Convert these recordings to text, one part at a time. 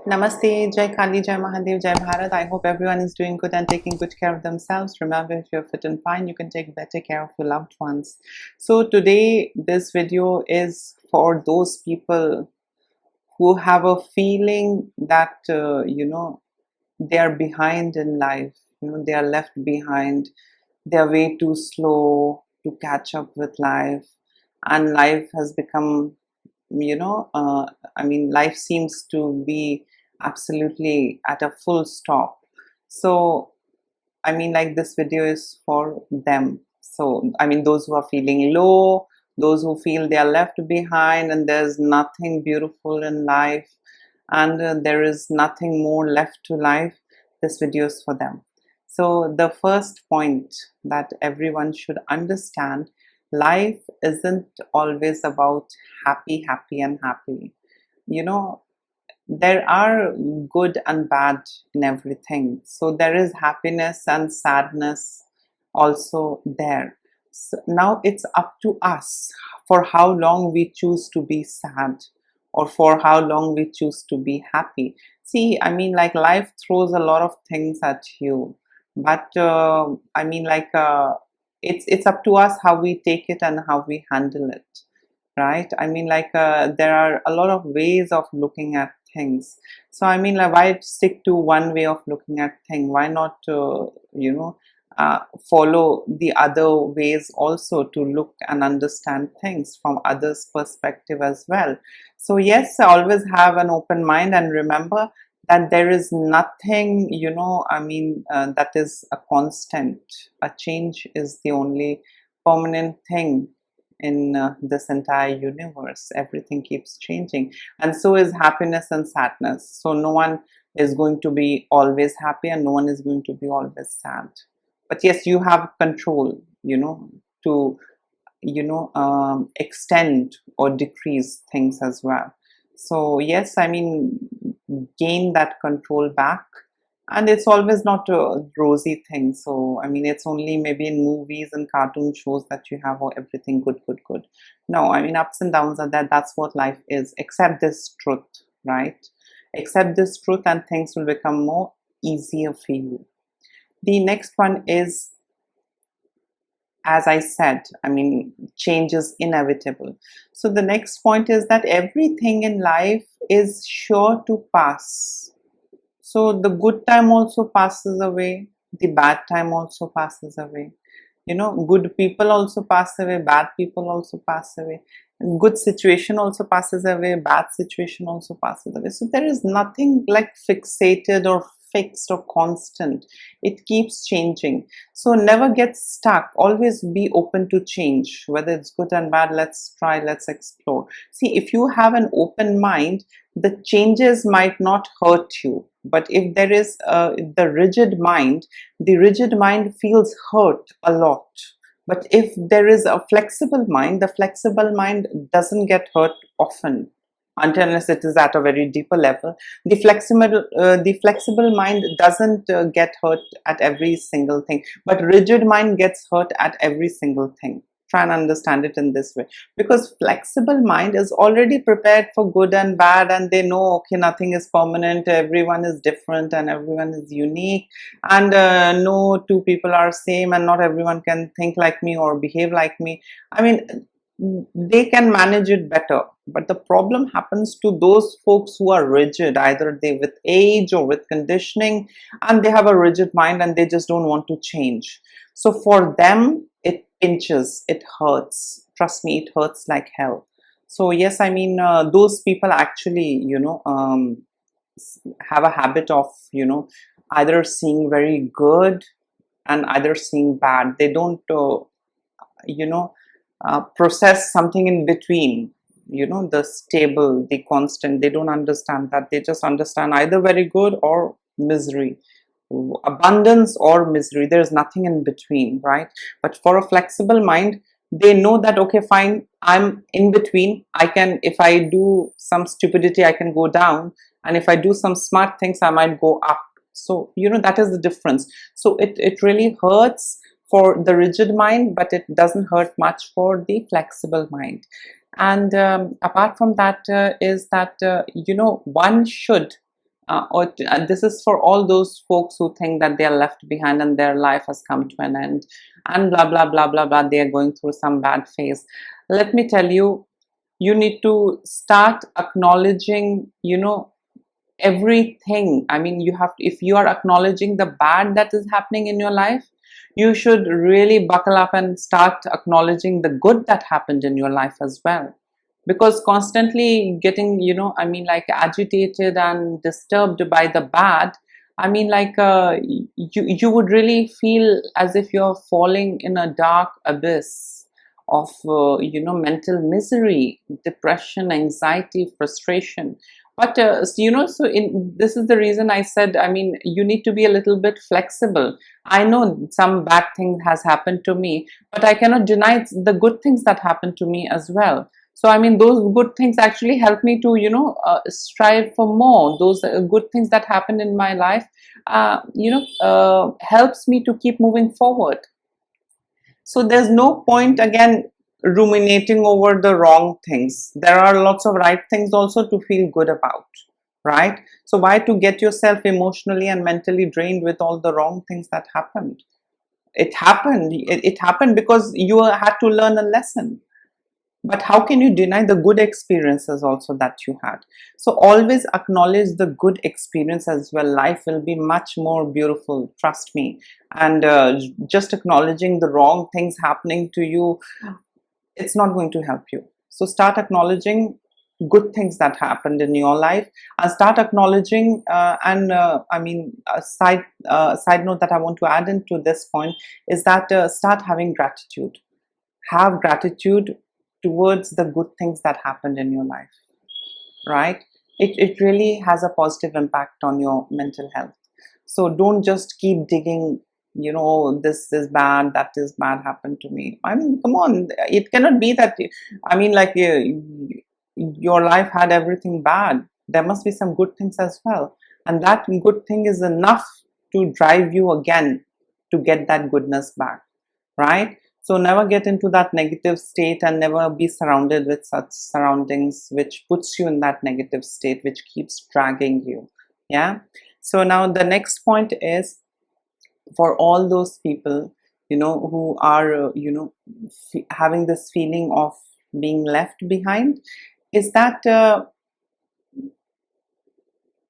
Namaste, Jai Kali, Jai Mahadev, Jai Bharat. I hope everyone is doing good and taking good care of themselves. Remember, if you're fit and fine, you can take better care of your loved ones. So today, this video is for those people who have a feeling that, they are behind in life. They are left behind. They are way too slow to catch up with life. And life has become, life seems to be absolutely at a full stop. So this video is for them. So those who are feeling low, those who feel they are left behind and there's nothing beautiful in life, and there is nothing more left to life, this video is for them. So the first point that everyone should understand: life isn't always about happy and happy. There are good and bad in everything. So there is happiness and sadness also there. So now it's up to us for how long we choose to be sad or for how long we choose to be happy. See, life throws a lot of things at you, but it's up to us how we take it and how we handle it, right? There are a lot of ways of looking at things. So why stick to one way of looking at things? Why not follow the other ways also to look and understand things from others' perspective as well? So yes, always have an open mind, and remember that there is nothing that is a constant. A change is the only permanent thing in this entire universe. Everything keeps changing, and so is happiness and sadness. So no one is going to be always happy and no one is going to be always sad. But yes, you have control to extend or decrease things as well. So yes, gain that control back. And it's always not a rosy thing. So it's only maybe in movies and cartoon shows that you have everything good. No, ups and downs are there. That's what life is. Accept this truth, right? Accept this truth and things will become more easier for you. The next one is, as I said, change is inevitable. So the next point is that everything in life is sure to pass. So the good time also passes away, the bad time also passes away. Good people also pass away, bad people also pass away. And good situation also passes away, bad situation also passes away. So there is nothing like fixated or fixed or constant. It keeps changing. So never get stuck. Always be open to change. Whether it's good and bad, let's try, let's explore. See, if you have an open mind, the changes might not hurt you. But if there is the rigid mind feels hurt a lot. But if there is a flexible mind, the flexible mind doesn't get hurt often, unless it is at a very deeper level. The flexible mind doesn't get hurt at every single thing, but rigid mind gets hurt at every single thing. Try and understand it in this way, because flexible mind is already prepared for good and bad, and they know, okay, nothing is permanent, everyone is different and everyone is unique, and no two people are same, and not everyone can think like me or behave like me. They can manage it better. But the problem happens to those folks who are rigid, either they with age or with conditioning, and they have a rigid mind and they just don't want to change. So for them, it pinches, it hurts. Trust me, it hurts like hell. So yes, those people actually, have a habit of, either seeing very good and either seeing bad. They don't, process something in between, the stable, the constant. They don't understand that. They just understand either very good or misery, abundance or misery. There's nothing in between, right? But for a flexible mind, they know that, okay, fine, I'm in between. If I do some stupidity, I can go down, and if I do some smart things, I might go up. So that is the difference. So it really hurts for the rigid mind, but it doesn't hurt much for the flexible mind. And apart from that, is that one should this is for all those folks who think that they are left behind and their life has come to an end, and blah blah blah blah blah, they are going through some bad phase. Let me tell you, you need to start acknowledging, everything. I mean, you have to, if you are acknowledging the bad that is happening in your life, you should really buckle up and start acknowledging the good that happened in your life as well. Because constantly getting, like agitated and disturbed by the bad, you would really feel as if you're falling in a dark abyss of mental misery, depression, anxiety, frustration. But so in this is the reason I said, you need to be a little bit flexible. I know some bad thing has happened to me, but I cannot deny the good things that happened to me as well. So those good things actually help me to strive for more. Those good things that happened in my life helps me to keep moving forward. So there's no point again ruminating over the wrong things. There are lots of right things also to feel good about, right? So why to get yourself emotionally and mentally drained with all the wrong things that happened? It happened. It happened because you had to learn a lesson. But how can you deny the good experiences also that you had? So always acknowledge the good experience as well. Life will be much more beautiful, trust me. And just acknowledging the wrong things happening to you, it's not going to help you. So start acknowledging good things that happened in your life, and start acknowledging a side note that I want to add into this point is that start having gratitude. Have gratitude towards the good things that happened in your life, right? It really has a positive impact on your mental health. So don't just keep digging, this is bad, that is bad happened to me. Come on, it cannot be that, your life had everything bad. There must be some good things as well. And that good thing is enough to drive you again to get that goodness back, right? So never get into that negative state and never be surrounded with such surroundings which puts you in that negative state, which keeps dragging you. Yeah. So now the next point is for all those people, who are, having this feeling of being left behind, is that,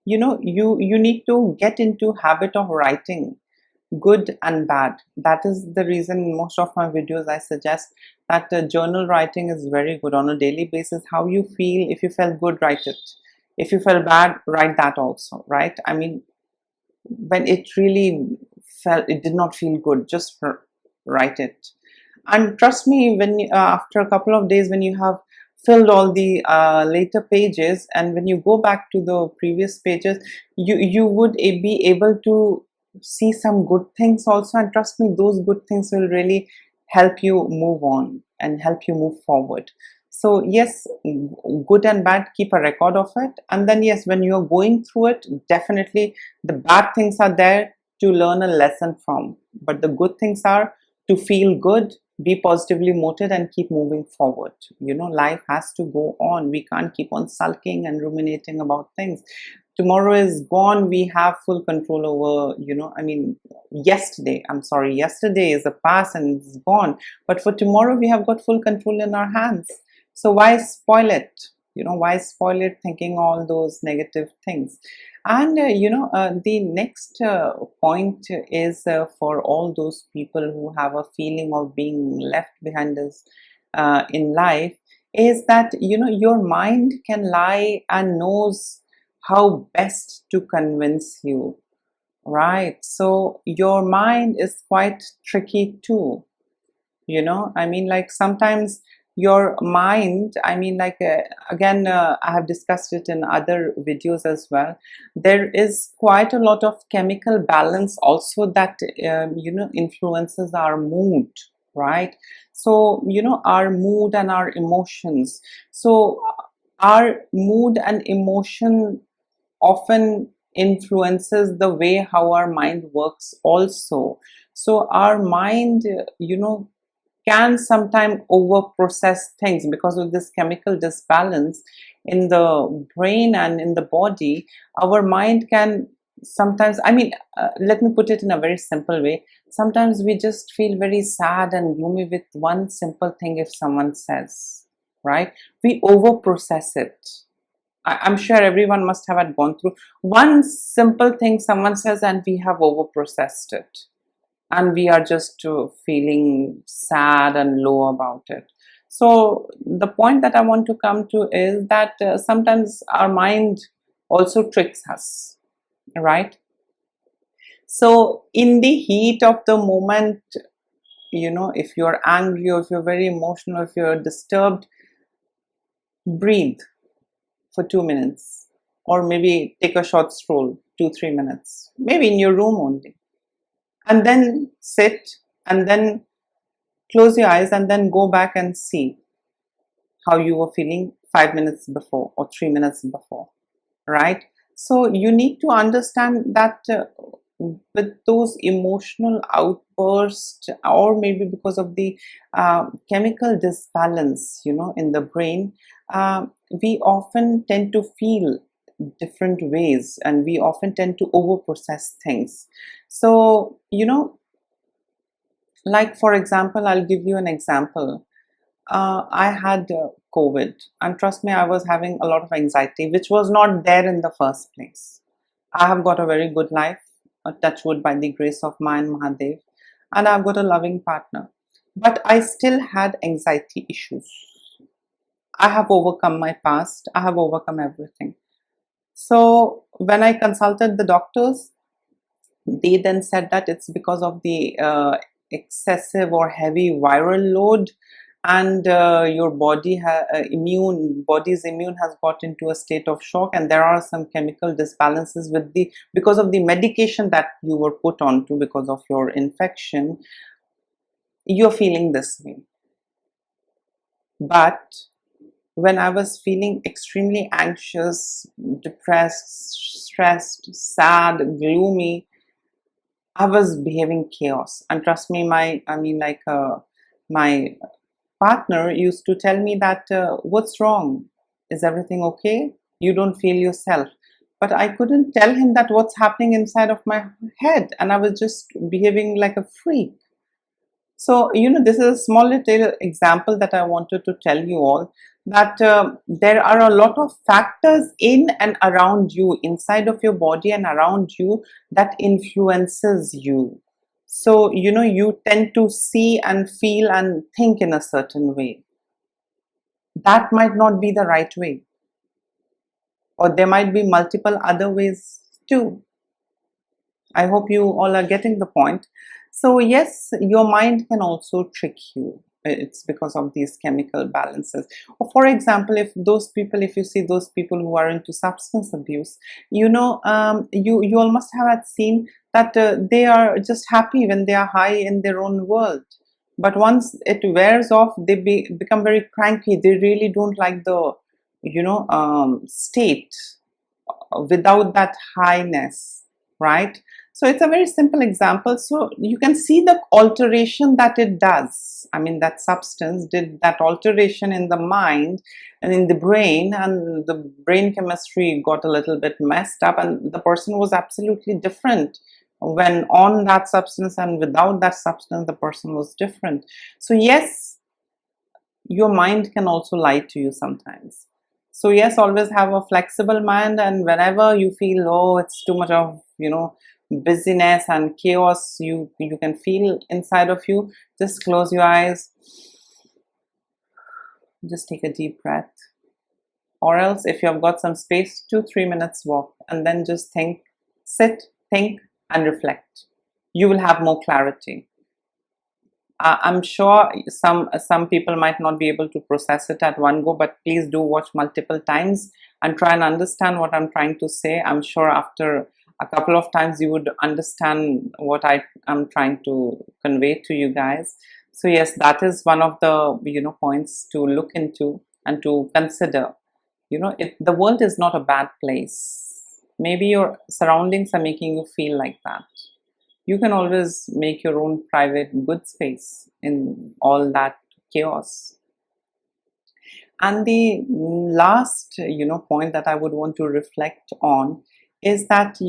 you need to get into habit of writing good and bad. That is the reason in most of my videos I suggest that journal writing is very good on a daily basis. How you feel, if you felt good, write it. If you felt bad, write that also, right? When it did not feel good, just write it. And trust me, when after a couple of days, when you have filled all the later pages, and when you go back to the previous pages, you would be able to see some good things also, and trust me, those good things will really help you move on and help you move forward. So yes, good and bad, keep a record of it. And then yes, when you're going through it, definitely the bad things are there to learn a lesson from, but the good things are to feel good, be positively motivated, and keep moving forward. Life has to go on. We can't keep on sulking and ruminating about things. Tomorrow is gone. We have full control over, yesterday is a past and it's gone. But for tomorrow, we have got full control in our hands. So why spoil it? Why spoil it thinking all those negative things? And, the next point is for all those people who have a feeling of being left behind us in life, is that, your mind can lie and knows how best to convince you, right? So your mind is quite tricky too, sometimes your mind, again, I have discussed it in other videos as well. There is quite a lot of chemical balance also that, influences our mood, right? So, our mood and our emotions. So our mood and emotion often influences the way how our mind works also. So our mind, can sometimes over process things because of this chemical disbalance in the brain and in the body. Our mind can sometimes, let me put it in a very simple way. Sometimes we just feel very sad and gloomy with one simple thing if someone says, right? We over process it. I'm sure everyone must have had gone through one simple thing someone says and we have over processed it, and we are just feeling sad and low about it. So the point that I want to come to is that sometimes our mind also tricks us, right? So in the heat of the moment, if you're angry or if you're very emotional, if you're disturbed, breathe for 2 minutes, or maybe take a short stroll, 2-3 minutes, maybe in your room only, and then sit, and then close your eyes, and then go back and see how you were feeling 5 minutes before or 3 minutes before, right? So you need to understand that with those emotional outbursts, or maybe because of the chemical disbalance, in the brain, we often tend to feel different ways, and we often tend to over process things. So like, for example, I'll give you an example. I had COVID, and trust me, I was having a lot of anxiety, which was not there in the first place. I have got a very good life, touch wood, by the grace of mine, Mahadev, and I've got a loving partner. But I still had anxiety issues. I have overcome my past. I have overcome everything. So when I consulted the doctors, they then said that it's because of the excessive or heavy viral load, and your body's immune has got into a state of shock, and there are some chemical disbalances because of the medication that you were put onto because of your infection. You're feeling this way. But when I was feeling extremely anxious, depressed, stressed, sad, gloomy, I was behaving chaos. And trust me, my partner used to tell me that, what's wrong? Is everything okay? You don't feel yourself. But I couldn't tell him that what's happening inside of my head, and I was just behaving like a freak. So, this is a small little example that I wanted to tell you all, that there are a lot of factors in and around you, inside of your body and around you, that influences you. So, you tend to see and feel and think in a certain way. That might not be the right way, or there might be multiple other ways too. I hope you all are getting the point. So yes, your mind can also trick you. It's because of these chemical balances. Or for example, if you see those people who are into substance abuse, you all must have had seen that they are just happy when they are high in their own world. But once it wears off, they become very cranky. They really don't like the state without that highness, right? So it's a very simple example. So you can see the alteration that it does. That substance did that alteration in the mind and in the brain, and the brain chemistry got a little bit messed up, and the person was absolutely different when on that substance, and without that substance the person was different. So yes, your mind can also lie to you sometimes. So yes, always have a flexible mind, and whenever you feel, oh, it's too much of busyness and chaos you can feel inside of you, just close your eyes, just take a deep breath, or else if you have got some space, 2-3 minutes walk, and then just sit, think and reflect. You will have more clarity. I'm sure some people might not be able to process it at one go, but please do watch multiple times and try and understand what I'm trying to say. I'm sure after a couple of times you would understand what I'm trying to convey to you guys. So yes, that is one of the points to look into and to consider. The world is not a bad place. Maybe your surroundings are making you feel like that. you can always make your own private good space in all that chaos. And the last, point that I would want to reflect on is that,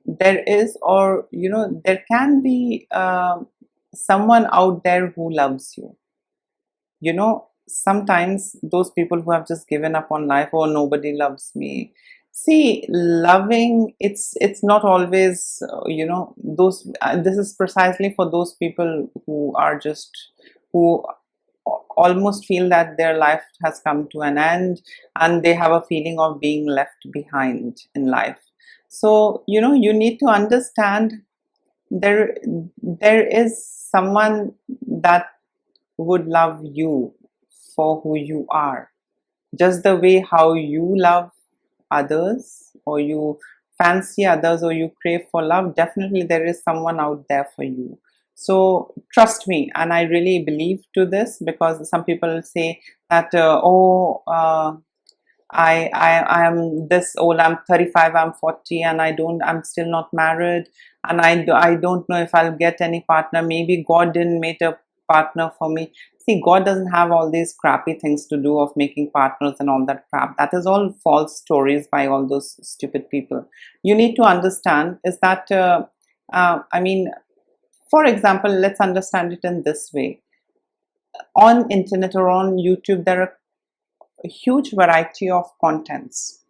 there is, or, there can be someone out there who loves you. Sometimes those people who have just given up on life, oh, nobody loves me. See, loving, it's not always, those, this is precisely for those people who are just, who almost feel that their life has come to an end and they have a feeling of being left behind in life. So, you need to understand there is someone that would love you for who you are, just the way how you love others, or you fancy others, or you crave for love. Definitely there is someone out there for you. So trust me, and I really believe to this, because some people say that I am this old, I'm 35, I'm 40, and I'm still not married, and I don't know if I'll get any partner. Maybe God didn't make a partner for me. See, God doesn't have all these crappy things to do of making partners and all that crap. That is all false stories by all those stupid people. You need to understand is that, for example, let's understand it in this way. On internet or on YouTube, there are a huge variety of contents.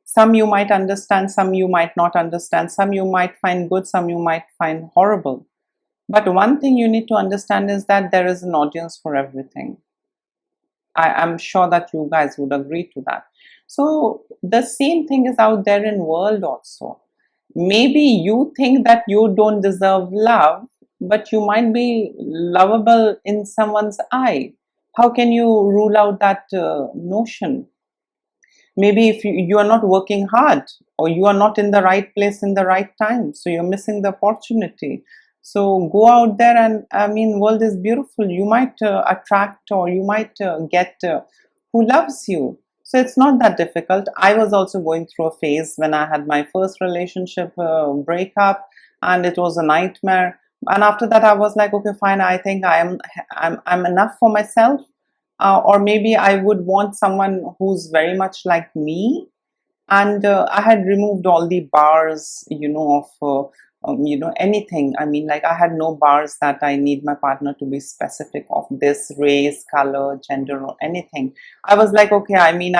Some you might understand, some you might not understand, some you might find good, some you might find horrible. But one thing you need to understand is that there is an audience for everything. I'm sure that you guys would agree to that. So the same thing is out there in world also. Maybe you think that you don't deserve love, but you might be lovable in someone's eye. How can you rule out that notion? Maybe if you are not working hard, or you are not in the right place in the right time, so you're missing the opportunity. So go out there, and world is beautiful. You might attract, or you might get who loves you. So it's not that difficult. I was also going through a phase when I had my first relationship breakup, and it was a nightmare. And after that, I was like, okay, fine. I think I'm enough for myself. Or maybe I would want someone who's very much like me. And I had removed all the bars, of anything. Like, I had no bars that I need my partner to be specific of this race, color, gender, or anything. I was like, okay, I need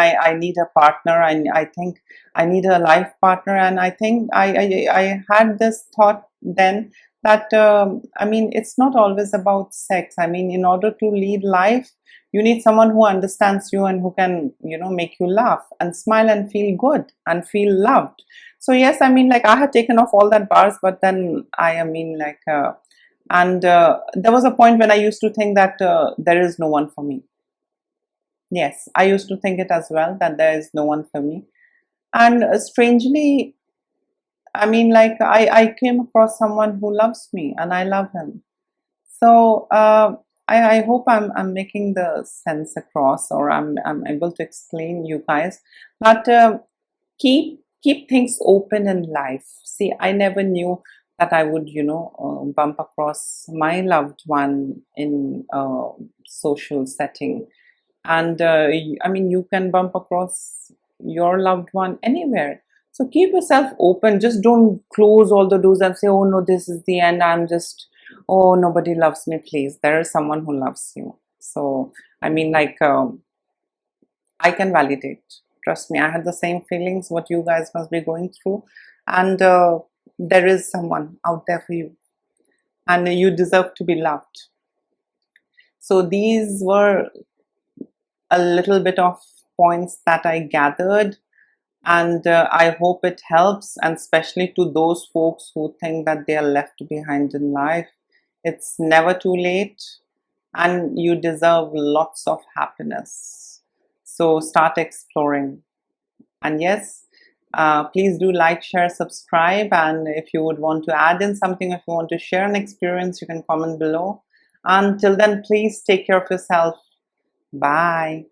a partner. I think I need a life partner. And I think I had this thought then that, it's not always about sex. In order to lead life, you need someone who understands you and who can, make you laugh and smile and feel good and feel loved. So yes, I had taken off all that bars, but then there was a point when I used to think that there is no one for me. Yes, I used to think it as well, that there is no one for me. And strangely, I came across someone who loves me, and I love him. So I hope I'm making the sense across, or I'm able to explain you guys. But keep things open in life. See, I never knew that I would, bump across my loved one in a social setting. And you can bump across your loved one anywhere. So keep yourself open. Just don't close all the doors and say, oh no, this is the end. Oh, nobody loves me. Please, there is someone who loves you. So I can validate. Trust me, I had the same feelings what you guys must be going through, and there is someone out there for you, and you deserve to be loved. So these were a little bit of points that I gathered, and I hope it helps, and especially to those folks who think that they are left behind in life. It's never too late, and you deserve lots of happiness. So start exploring. And yes, please do like, share, subscribe, and if you would want to add in something, if you want to share an experience, you can comment below. Until then, please take care of yourself. Bye.